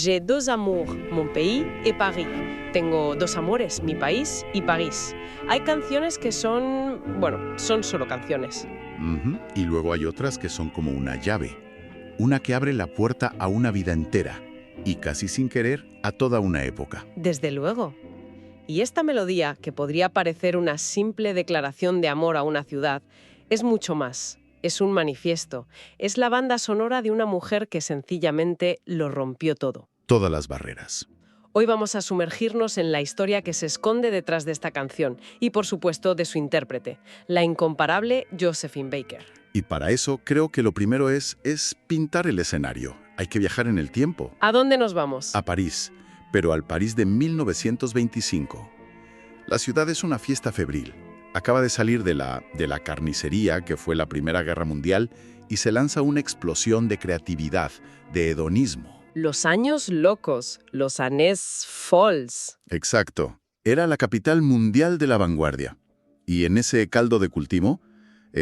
J'ai deux amours, mon pays et Paris. Tengo dos amores, mi país y París. Hay canciones que son, bueno, son solo canciones. Y luego hay otras que son como una llave. Una que abre la puerta a una vida entera. Y casi sin querer, a toda una época. Desde luego. Y esta melodía, que podría parecer una simple declaración de amor a una ciudad, es mucho más. Es un manifiesto. Es la banda sonora de una mujer que sencillamente lo rompió todo. Todas las barreras. Hoy vamos a sumergirnos en la historia que se esconde detrás de esta canción y, por supuesto, de su intérprete, la incomparable Josephine Baker. Y para eso creo que lo primero es pintar el escenario. Hay que viajar en el tiempo. ¿A dónde nos vamos? A París, pero al París de 1925. La ciudad es una fiesta febril. Acaba de salir de la carnicería, que fue la Primera Guerra Mundial, y se lanza una explosión de creatividad, de hedonismo. Los años locos, los années folles. Exacto. Era la capital mundial de la vanguardia. Y en ese caldo de cultivo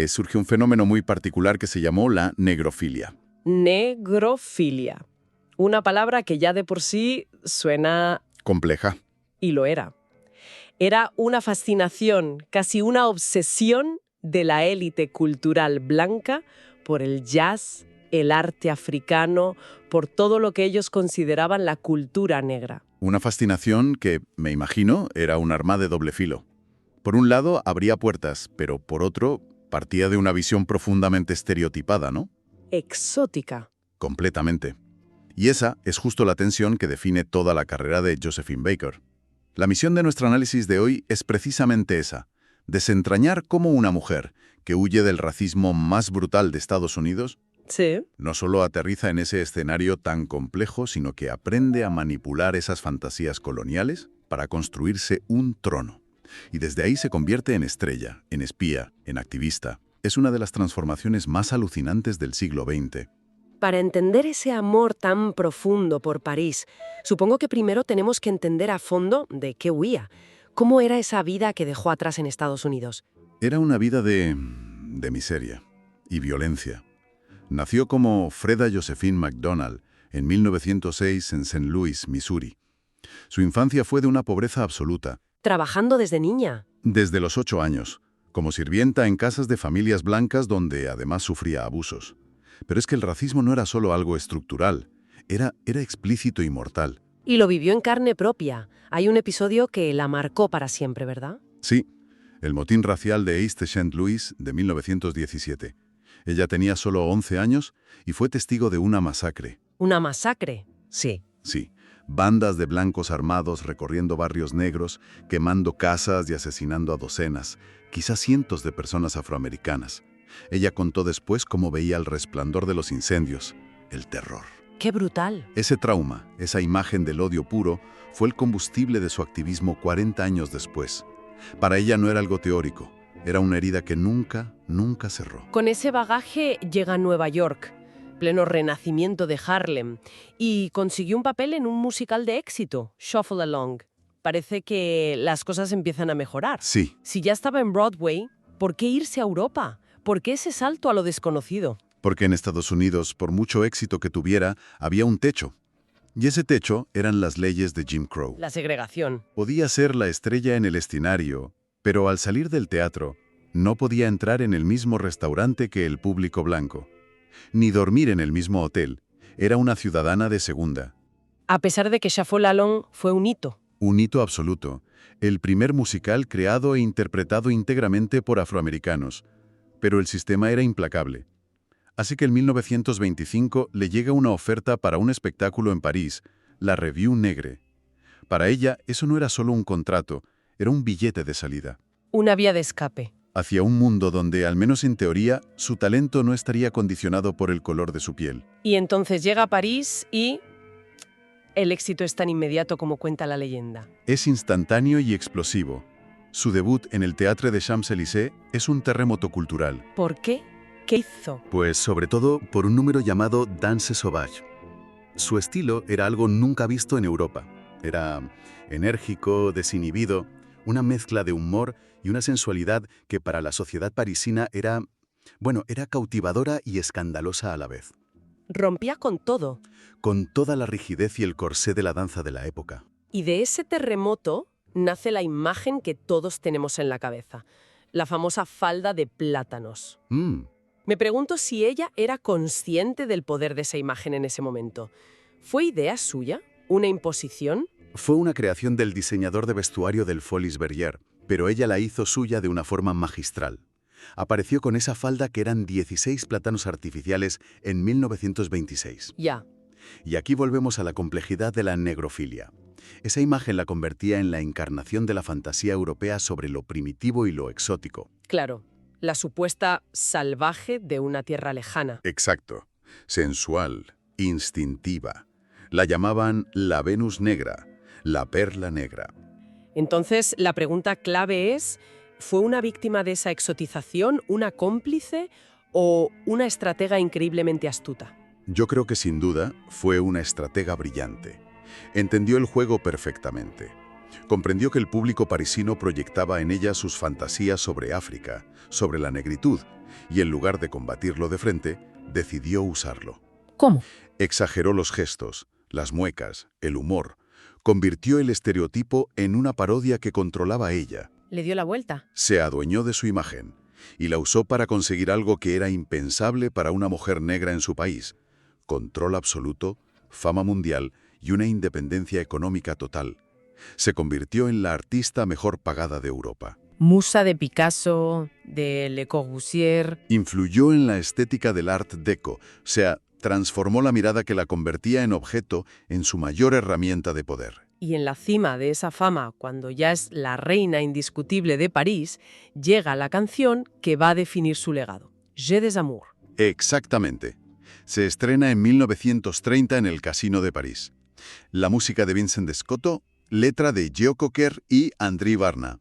surge un fenómeno muy particular que se llamó la negrofilia. Negrofilia. Una palabra que ya de por sí suena... Compleja. Y lo era. Era una fascinación, casi una obsesión de la élite cultural blanca por el jazz, el arte africano, por todo lo que ellos consideraban la cultura negra. Una fascinación que, me imagino, era un arma de doble filo. Por un lado, abría puertas, pero por otro, partía de una visión profundamente estereotipada, ¿no? Exótica. Completamente. Y esa es justo la tensión que define toda la carrera de Josephine Baker. La misión de nuestro análisis de hoy es precisamente esa, desentrañar cómo una mujer que huye del racismo más brutal de Estados Unidos Sí. no solo aterriza en ese escenario tan complejo, sino que aprende a manipular esas fantasías coloniales para construirse un trono. Y desde ahí se convierte en estrella, en espía, en activista. Es una de las transformaciones más alucinantes del siglo XX. Para entender ese amor tan profundo por París, supongo que primero tenemos que entender a fondo de qué huía. ¿Cómo era esa vida que dejó atrás en Estados Unidos? Era una vida de miseria y violencia. Nació como Freda Josephine MacDonald en 1906 en St. Louis, Missouri. Su infancia fue de una pobreza absoluta. Trabajando desde niña. Desde los 8 años, como sirvienta en casas de familias blancas donde además sufría abusos. Pero es que el racismo no era solo algo estructural, era explícito y mortal. Y lo vivió en carne propia. Hay un episodio que la marcó para siempre, ¿verdad? Sí, el motín racial de East St. Louis de 1917. Ella tenía solo 11 años y fue testigo de una masacre. ¿Una masacre? Sí. Sí, bandas de blancos armados recorriendo barrios negros, quemando casas y asesinando a docenas, quizás cientos de personas afroamericanas. Ella contó después cómo veía el resplandor de los incendios, el terror. ¡Qué brutal! Ese trauma, esa imagen del odio puro, fue el combustible de su activismo 40 años después. Para ella no era algo teórico, era una herida que nunca cerró. Con ese bagaje llega a Nueva York, pleno renacimiento de Harlem, y consiguió un papel en un musical de éxito, Shuffle Along. Parece que las cosas empiezan a mejorar. Sí. Si ya estaba en Broadway, ¿por qué irse a Europa? ¿Por qué ese salto a lo desconocido? Porque en Estados Unidos, por mucho éxito que tuviera, había un techo. Y ese techo eran las leyes de Jim Crow. La segregación. Podía ser la estrella en el escenario, pero al salir del teatro, no podía entrar en el mismo restaurante que el público blanco, ni dormir en el mismo hotel. Era una ciudadana de segunda. A pesar de que Shuffle Along fue un hito. Un hito absoluto. El primer musical creado e interpretado íntegramente por afroamericanos. Pero el sistema era implacable. Así que en 1925 le llega una oferta para un espectáculo en París, la Revue Negre. Para ella, eso no era solo un contrato, era un billete de salida. Una vía de escape. Hacia un mundo donde, al menos en teoría, su talento no estaría condicionado por el color de su piel. Y entonces llega a París y... el éxito es tan inmediato como cuenta la leyenda. Es instantáneo y explosivo. Su debut en el Théâtre des Champs-Élysées es un terremoto cultural. ¿Por qué? ¿Qué hizo? Pues sobre todo por un número llamado Danse Sauvage. Su estilo era algo nunca visto en Europa. Era enérgico, desinhibido, una mezcla de humor y una sensualidad que para la sociedad parisina era cautivadora y escandalosa a la vez. Rompía con todo. Con toda la rigidez y el corsé de la danza de la época. Y de ese terremoto nace la imagen que todos tenemos en la cabeza, la famosa falda de plátanos. Me pregunto si ella era consciente del poder de esa imagen en ese momento. ¿Fue idea suya? ¿Una imposición? Fue una creación del diseñador de vestuario del Folies Bergère, pero ella la hizo suya de una forma magistral. Apareció con esa falda que eran 16 plátanos artificiales en 1926. Ya. Y aquí volvemos a la complejidad de la negrofilia. Esa imagen la convertía en la encarnación de la fantasía europea sobre lo primitivo y lo exótico. Claro, la supuesta salvaje de una tierra lejana. Exacto. Sensual, instintiva. La llamaban la Venus negra, la perla negra. Entonces, la pregunta clave es, ¿fue una víctima de esa exotización, una cómplice o una estratega increíblemente astuta? Yo creo que sin duda fue una estratega brillante. Entendió el juego perfectamente. Comprendió que el público parisino proyectaba en ella sus fantasías sobre África, sobre la negritud, y en lugar de combatirlo de frente, decidió usarlo. ¿Cómo? Exageró los gestos, las muecas, el humor. Convirtió el estereotipo en una parodia que controlaba ella. Le dio la vuelta. Se adueñó de su imagen y la usó para conseguir algo que era impensable para una mujer negra en su país: control absoluto, fama mundial y una independencia económica total. Se convirtió en la artista mejor pagada de Europa. Musa de Picasso, de Le Corbusier. Influyó en la estética del Art Deco, o sea, transformó la mirada que la convertía en objeto en su mayor herramienta de poder. Y en la cima de esa fama, cuando ya es la reina indiscutible de París, llega la canción que va a definir su legado, Jeux des Amours. Exactamente. Se estrena en 1930 en el Casino de París. La música de Vincent Scotto, letra de Joe Cocker y André Varna.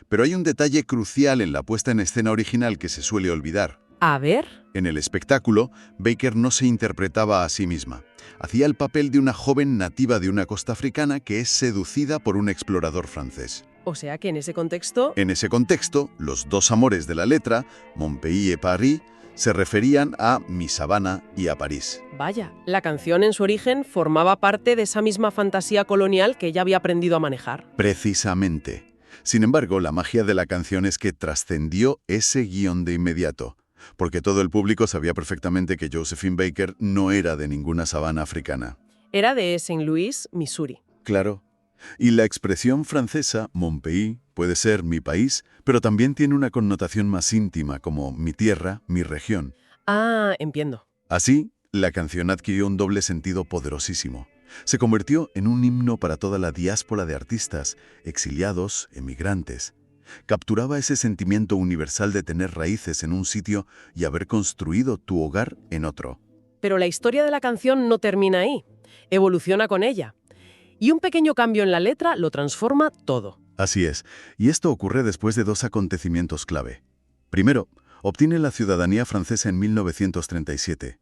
Pero hay un detalle crucial en la puesta en escena original que se suele olvidar. A ver. En el espectáculo, Baker no se interpretaba a sí misma. Hacía el papel de una joven nativa de una costa africana que es seducida por un explorador francés. O sea que en ese contexto... En ese contexto, los dos amores de la letra, Montpellier y Paris, se referían a mi Sabana y a París. Vaya, la canción en su origen formaba parte de esa misma fantasía colonial que ella había aprendido a manejar. Precisamente. Sin embargo, la magia de la canción es que trascendió ese guión de inmediato, porque todo el público sabía perfectamente que Josephine Baker no era de ninguna sabana africana. Era de Saint Louis, Missouri. Claro. Y la expresión francesa, mon pays, puede ser mi país, pero también tiene una connotación más íntima, como mi tierra, mi región. Ah, entiendo. Así, la canción adquirió un doble sentido poderosísimo. Se convirtió en un himno para toda la diáspora de artistas, exiliados, emigrantes. Capturaba ese sentimiento universal de tener raíces en un sitio y haber construido tu hogar en otro. Pero la historia de la canción no termina ahí. Evoluciona con ella. Y un pequeño cambio en la letra lo transforma todo. Así es, y esto ocurre después de dos acontecimientos clave. Primero, obtiene la ciudadanía francesa en 1937.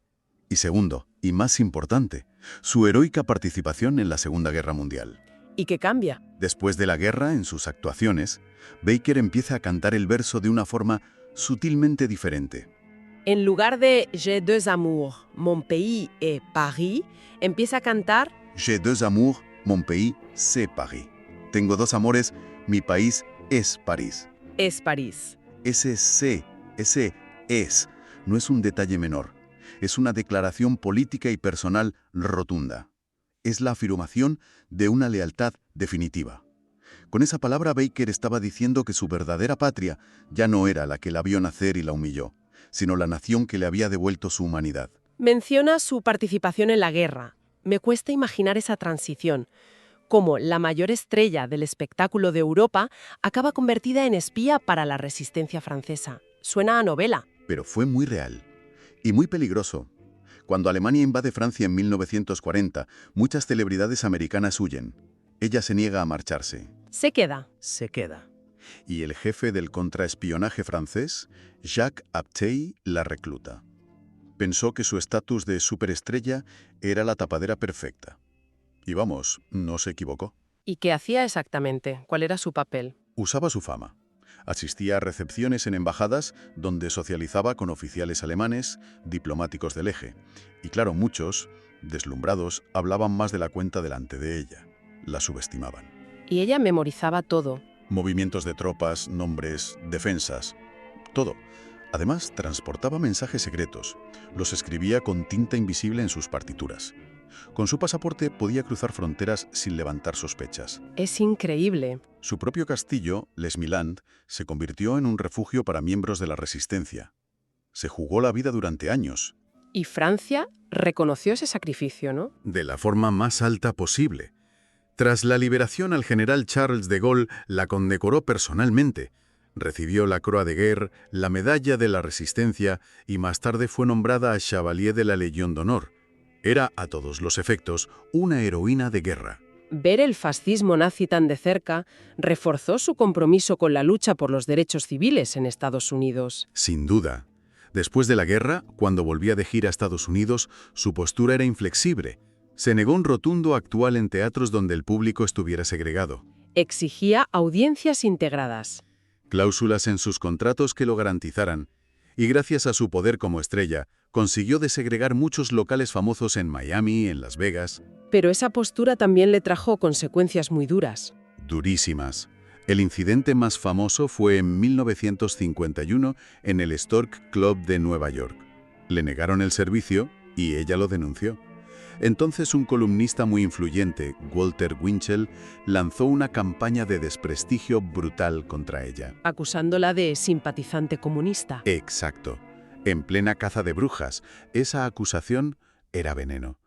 Y segundo, y más importante, su heroica participación en la Segunda Guerra Mundial. ¿Y qué cambia? Después de la guerra, en sus actuaciones, Baker empieza a cantar el verso de una forma sutilmente diferente. En lugar de J'ai deux amours, mon pays et Paris, empieza a cantar J'ai deux amours, mon pays, c'est Paris. Tengo dos amores, mi país es París. Es París. Ese sé, ese es, no es un detalle menor. Es una declaración política y personal rotunda. Es la afirmación de una lealtad definitiva. Con esa palabra, Baker estaba diciendo que su verdadera patria ya no era la que la vio nacer y la humilló, sino la nación que le había devuelto su humanidad. Menciona su participación en la guerra. Me cuesta imaginar esa transición. Cómo la mayor estrella del espectáculo de Europa acaba convertida en espía para la resistencia francesa. Suena a novela. Pero fue muy real y muy peligroso. Cuando Alemania invade Francia en 1940, muchas celebridades americanas huyen. Ella se niega a marcharse. Se queda. Y el jefe del contraespionaje francés, Jacques Abtey, la recluta. Pensó que su estatus de superestrella era la tapadera perfecta. Y vamos, no se equivocó. ¿Y qué hacía exactamente? ¿Cuál era su papel? Usaba su fama. Asistía a recepciones en embajadas donde socializaba con oficiales alemanes, diplomáticos del eje. Y claro, muchos, deslumbrados, hablaban más de la cuenta delante de ella. La subestimaban. Y ella memorizaba todo. Movimientos de tropas, nombres, defensas, todo. Además, transportaba mensajes secretos. Los escribía con tinta invisible en sus partituras. Con su pasaporte podía cruzar fronteras sin levantar sospechas. Es increíble. Su propio castillo, Les Milland, se convirtió en un refugio para miembros de la resistencia. Se jugó la vida durante años. Y Francia reconoció ese sacrificio, ¿no? De la forma más alta posible. Tras la liberación, al general Charles de Gaulle la condecoró personalmente. Recibió la Croix de Guerre, la Medalla de la Resistencia y más tarde fue nombrada Chevalier de la Legión d'Honneur. Era, a todos los efectos, una heroína de guerra. Ver el fascismo nazi tan de cerca reforzó su compromiso con la lucha por los derechos civiles en Estados Unidos. Sin duda. Después de la guerra, cuando volvía de gira a Estados Unidos, su postura era inflexible. Se negó un rotundo actual en teatros donde el público estuviera segregado. Exigía audiencias integradas. Cláusulas en sus contratos que lo garantizaran. Y gracias a su poder como estrella, consiguió desegregar muchos locales famosos en Miami, en Las Vegas. Pero esa postura también le trajo consecuencias muy duras. Durísimas. El incidente más famoso fue en 1951 en el Stork Club de Nueva York. Le negaron el servicio y ella lo denunció. Entonces un columnista muy influyente, Walter Winchell, lanzó una campaña de desprestigio brutal contra ella. Acusándola de simpatizante comunista. Exacto. En plena caza de brujas, esa acusación era veneno.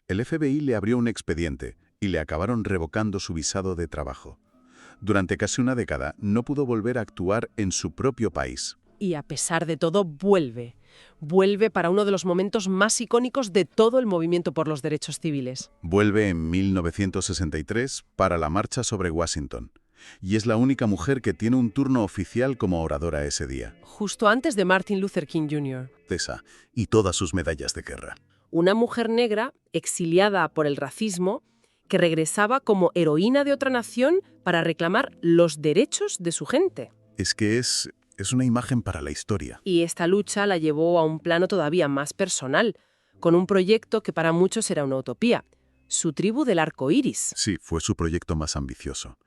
El FBI le abrió un expediente y le acabaron revocando su visado de trabajo. Durante casi una década no pudo volver a actuar en su propio país. Y a pesar de todo, vuelve. Vuelve para uno de los momentos más icónicos de todo el movimiento por los derechos civiles. Vuelve en 1963 para la marcha sobre Washington. Y es la única mujer que tiene un turno oficial como oradora ese día. Justo antes de Martin Luther King Jr. Esa y todas sus medallas de guerra. Una mujer negra exiliada por el racismo que regresaba como heroína de otra nación para reclamar los derechos de su gente. Es que es una imagen para la historia. Y esta lucha la llevó a un plano todavía más personal, con un proyecto que para muchos era una utopía. Su tribu del arco iris. Sí, fue su proyecto más ambicioso.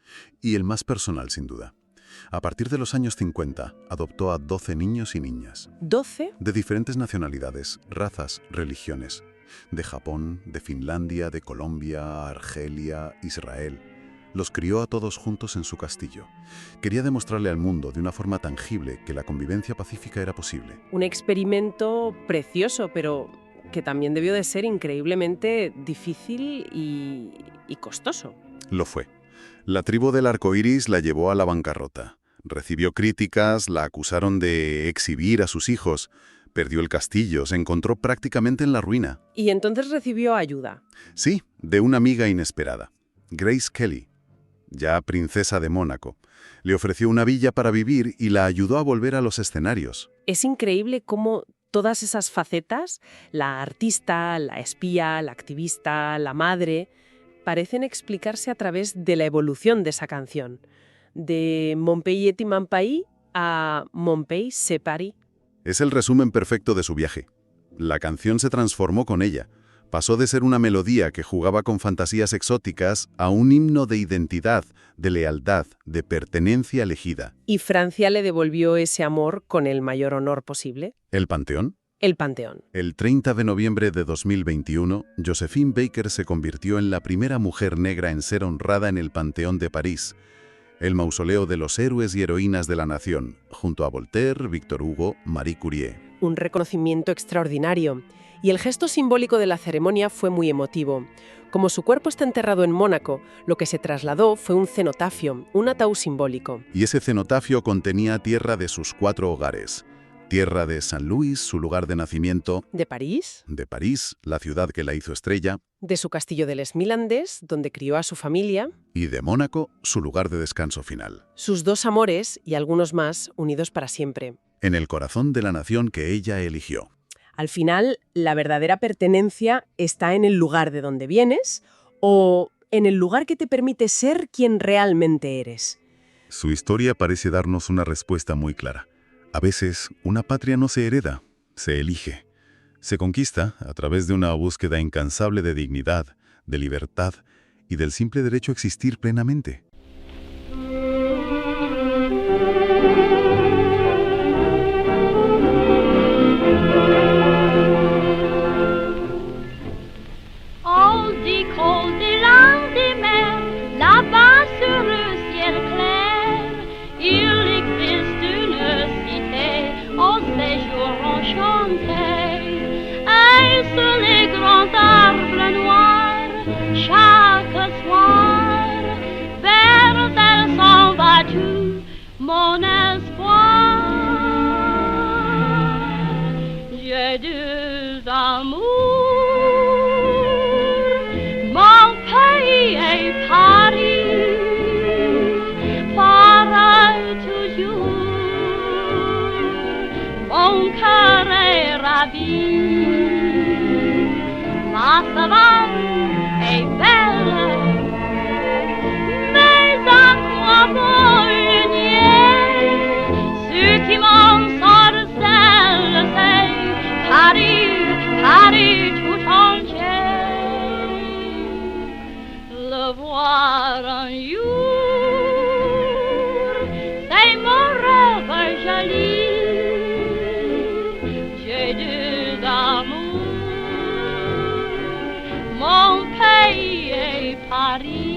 Y el más personal, sin duda. A partir de los años 50, adoptó a 12 niños y niñas. ¿12? De diferentes nacionalidades, razas, religiones. De Japón, de Finlandia, de Colombia, Argelia, Israel. Los crió a todos juntos en su castillo. Quería demostrarle al mundo de una forma tangible que la convivencia pacífica era posible. Un experimento precioso, pero que también debió de ser increíblemente difícil y costoso. Lo fue. La tribu del arco iris la llevó a la bancarrota. Recibió críticas, la acusaron de exhibir a sus hijos. Perdió el castillo, se encontró prácticamente en la ruina. Y entonces recibió ayuda. Sí, de una amiga inesperada. Grace Kelly, ya princesa de Mónaco. Le ofreció una villa para vivir y la ayudó a volver a los escenarios. Es increíble cómo todas esas facetas, la artista, la espía, la activista, la madre, parecen explicarse a través de la evolución de esa canción. De Mon pays est mon pays a Mon pays c'est Paris. Es el resumen perfecto de su viaje. La canción se transformó con ella. Pasó de ser una melodía que jugaba con fantasías exóticas a un himno de identidad, de lealtad, de pertenencia elegida. Y Francia le devolvió ese amor con el mayor honor posible. ¿El Panteón? El Panteón. El 30 de noviembre de 2021, Josephine Baker se convirtió en la primera mujer negra en ser honrada en el Panteón de París, el mausoleo de los héroes y heroínas de la nación, junto a Voltaire, Victor Hugo, Marie Curie. Un reconocimiento extraordinario. Y el gesto simbólico de la ceremonia fue muy emotivo. Como su cuerpo está enterrado en Mónaco, lo que se trasladó fue un cenotafio, un ataúd simbólico. Y ese cenotafio contenía tierra de sus 4 hogares. Tierra de San Luis, su lugar de nacimiento. ¿De París? De París, la ciudad que la hizo estrella. De su castillo de Les Milandes, donde crió a su familia. Y de Mónaco, su lugar de descanso final. Sus 2 amores y algunos más unidos para siempre. En el corazón de la nación que ella eligió. Al final, la verdadera pertenencia está en el lugar de donde vienes o en el lugar que te permite ser quien realmente eres. Su historia parece darnos una respuesta muy clara. A veces, una patria no se hereda, se elige. Se conquista a través de una búsqueda incansable de dignidad, de libertad y del simple derecho a existir plenamente. Là-bas sur le ciel clair, il existe une cité au séjour enchanté. Et sous les grands arbres noirs, chaque soir, vers elle s'en va tout mon espoir. J'ai deux amours, mon pays est Paris, pareil toujours, mon cœur est ravi, ma savane est belle, mais à quoi bon le nier, ce qui m'ensorcelle, c'est Paris, Paris tout entier. Le voir un jour, c'est mon rêve joli. J'ai deux amours, mon pays est Paris.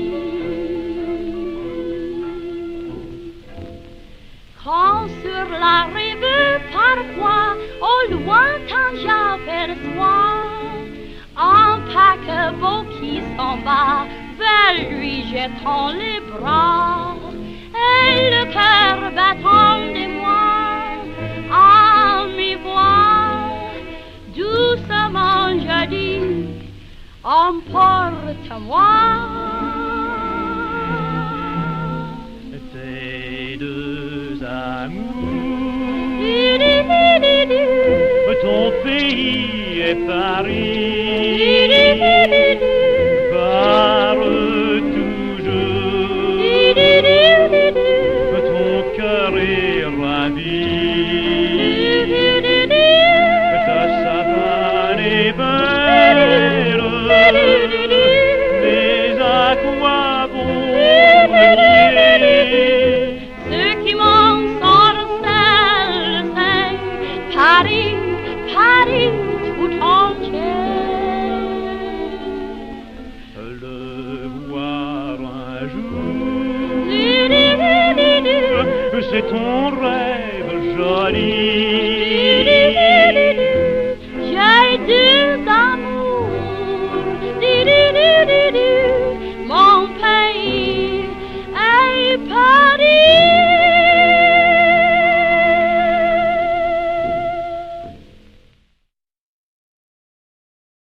Quand sur la rive parfois, au lointain j'aperçois un paquebot qui s'en va vers lui jetant les bras, et le cœur battant de moi à mi-voix, doucement je dis, emporte-moi. Tes deux amours, ton pays est Paris, parle toujours, ton cœur est ravi, ta savane est belle, mais à quoi bon nier? Ce qui m'ensorcelle, c'est Paris, Paris tout entier. Le voir un jour, c'est ton rêve joli.